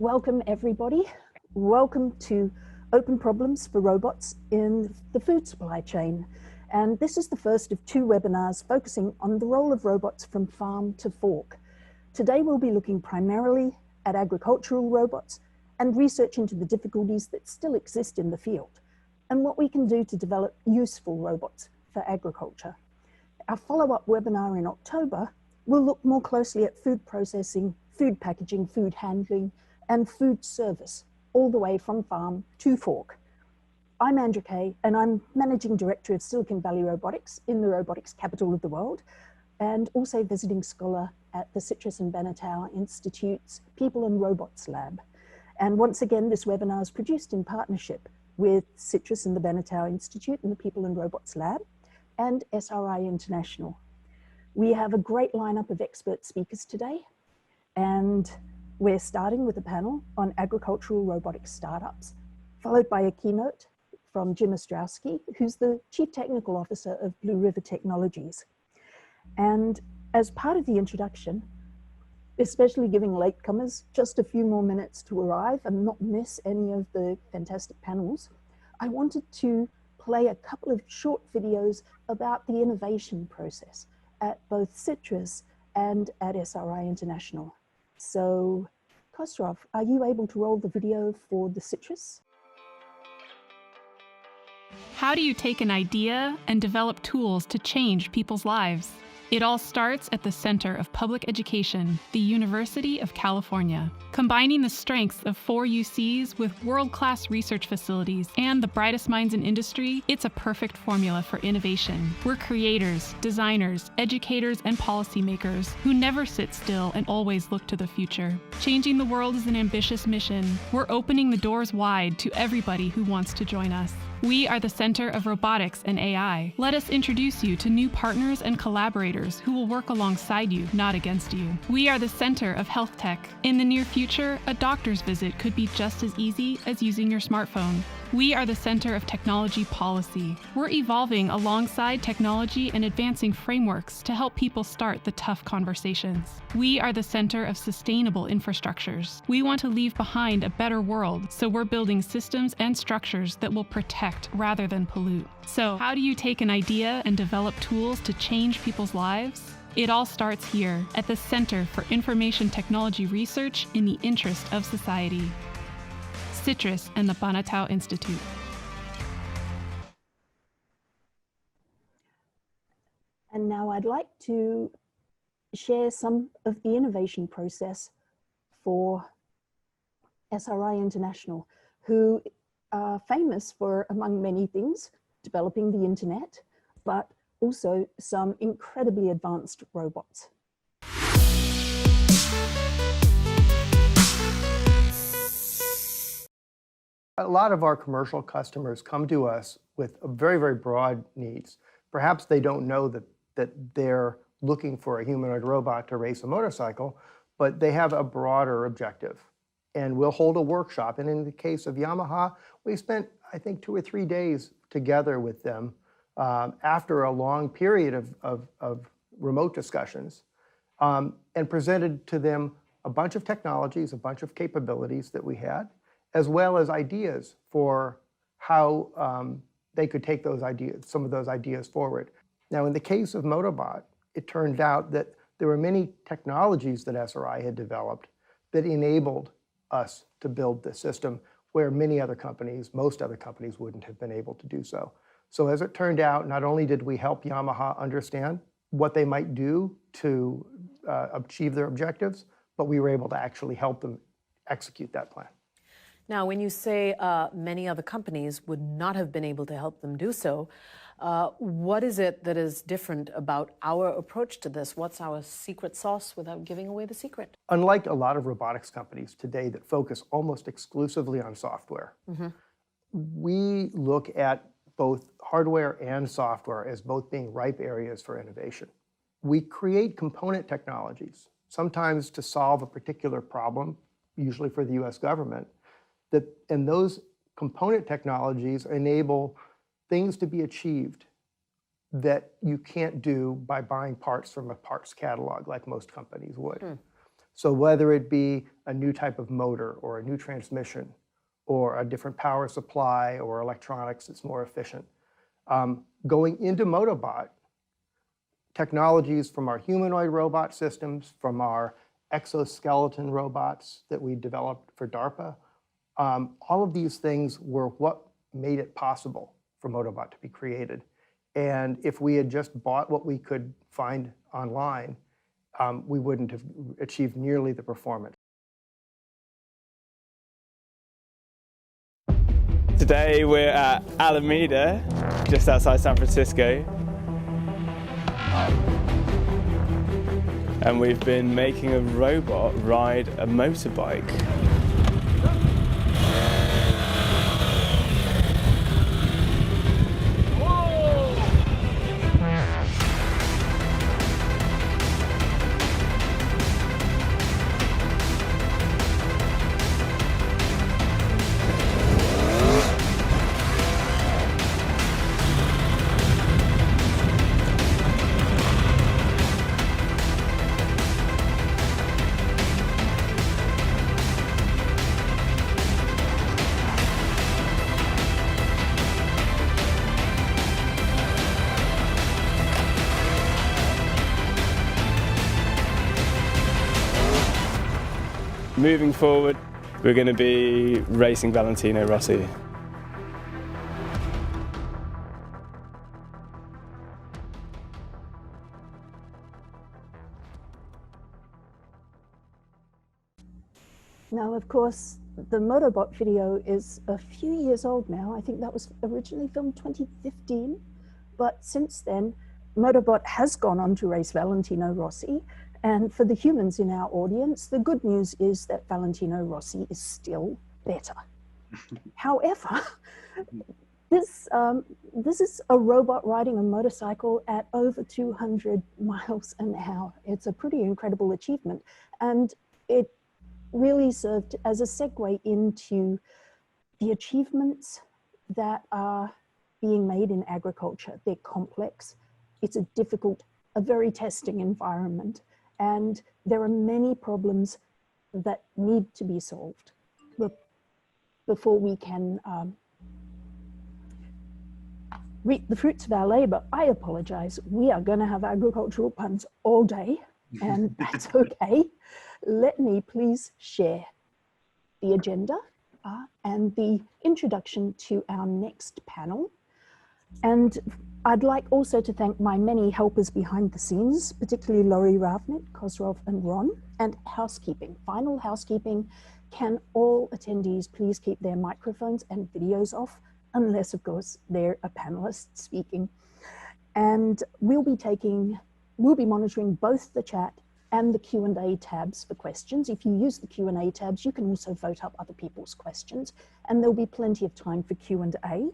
Welcome everybody. Welcome to Open Problems for Robots in the Food Supply Chain. And this is the first of two webinars focusing on the role of robots from farm to fork. Today we'll be looking primarily at agricultural robots and research into the difficulties that still exist in the field and what we can do to develop useful robots for agriculture. Our follow-up webinar in October will look more closely at food processing, food packaging, food handling, and food service, all the way from farm to fork. I'm Andra Keay, and I'm Managing Director of Silicon Valley Robotics in the robotics capital of the world, and also visiting scholar at the CITRIS and Banatao Institute's People and Robots Lab. And once again, this webinar is produced in partnership with CITRIS and the Banatao Institute and the People and Robots Lab, and SRI International. We have a great lineup of expert speakers today, and we're starting with a panel on agricultural robotics startups, followed by a keynote from Jim Ostrowski, who's the Chief Technical Officer of Blue River Technologies. And as part of the introduction, especially giving latecomers just a few more minutes to arrive and not miss any of the fantastic panels, I wanted to play a couple of short videos about the innovation process at both CITRIS and at SRI International. So, Khosrow, are you able to roll the video for the CITRIS? How do you take an idea and develop tools to change people's lives? It all starts at the center of public education, the University of California. Combining the strengths of 4 UCs with world-class research facilities and the brightest minds in industry, it's a perfect formula for innovation. We're creators, designers, educators, and policymakers who never sit still and always look to the future. Changing the world is an ambitious mission. We're opening the doors wide to everybody who wants to join us. We are the Center of Robotics and AI. Let us introduce you to new partners and collaborators who will work alongside you, not against you. We are the Center of Health Tech. In the near future, a doctor's visit could be just as easy as using your smartphone. We are the Center of Technology Policy. We're evolving alongside technology and advancing frameworks to help people start the tough conversations. We are the Center of Sustainable Infrastructures. We want to leave behind a better world, so we're building systems and structures that will protect rather than pollute. So, how do you take an idea and develop tools to change people's lives? It all starts here, at the Center for Information Technology Research in the interest of society. CITRIS and the Banatao Institute. And now I'd like to share some of the innovation process for SRI International, who are famous for, among many things, developing the internet, but also some incredibly advanced robots. A lot of our commercial customers come to us with very, very broad needs. Perhaps they don't know that they're looking for a humanoid robot to race a motorcycle, but they have a broader objective. And we'll hold a workshop. And in the case of Yamaha, we spent, I think, 2 or 3 days together with them after a long period of remote discussions and presented to them a bunch of technologies, a bunch of capabilities that we had, as well as ideas for how they could take those ideas, some of those ideas forward. Now, in the case of Motobot, it turned out that there were many technologies that SRI had developed that enabled us to build the system where many other companies, most other companies wouldn't have been able to do so. So as it turned out, not only did we help Yamaha understand what they might do to achieve their objectives, but we were able to actually help them execute that plan. Now, when you say many other companies would not have been able to help them do so, what is it that is different about our approach to this? What's our secret sauce without giving away the secret? Unlike a lot of robotics companies today that focus almost exclusively on software, we look at both hardware and software as both being ripe areas for innovation. We create component technologies, sometimes to solve a particular problem, usually for the US government, and those component technologies enable things to be achieved that you can't do by buying parts from a parts catalog like most companies would. So whether it be a new type of motor or a new transmission or a different power supply or electronics that's more efficient, going into Motobot, technologies from our humanoid robot systems, from our exoskeleton robots that we developed for DARPA, all of these things were what made it possible for Motobot to be created. And if we had just bought what we could find online, we wouldn't have achieved nearly the performance. Today we're at Alameda, just outside San Francisco. And we've been making a robot ride a motorbike. Moving forward, we're going to be racing Valentino Rossi. Now, of course, the Motobot video is a few years old now. I think that was originally filmed 2015, but since then, Motobot has gone on to race Valentino Rossi. And for the humans in our audience, the good news is that Valentino Rossi is still better. However, this is a robot riding a motorcycle at over 200 miles an hour. It's a pretty incredible achievement. And it really served as a segue into the achievements that are being made in agriculture. They're complex. It's a difficult, a very testing environment. And there are many problems that need to be solved before we can reap the fruits of our labor. I apologize. We are going to have agricultural puns all day, and that's okay. Let me please share the agenda and the introduction to our next panel. And I'd like also to thank my many helpers behind the scenes, particularly Laurie Ravnik, Khosrov, and Ron, and housekeeping. Final housekeeping. Can all attendees please keep their microphones and videos off, unless, of course, they're a panelist speaking. And we'll be monitoring both the chat and the Q&A tabs for questions. If you use the Q&A tabs, you can also vote up other people's questions, and there'll be plenty of time for Q&A.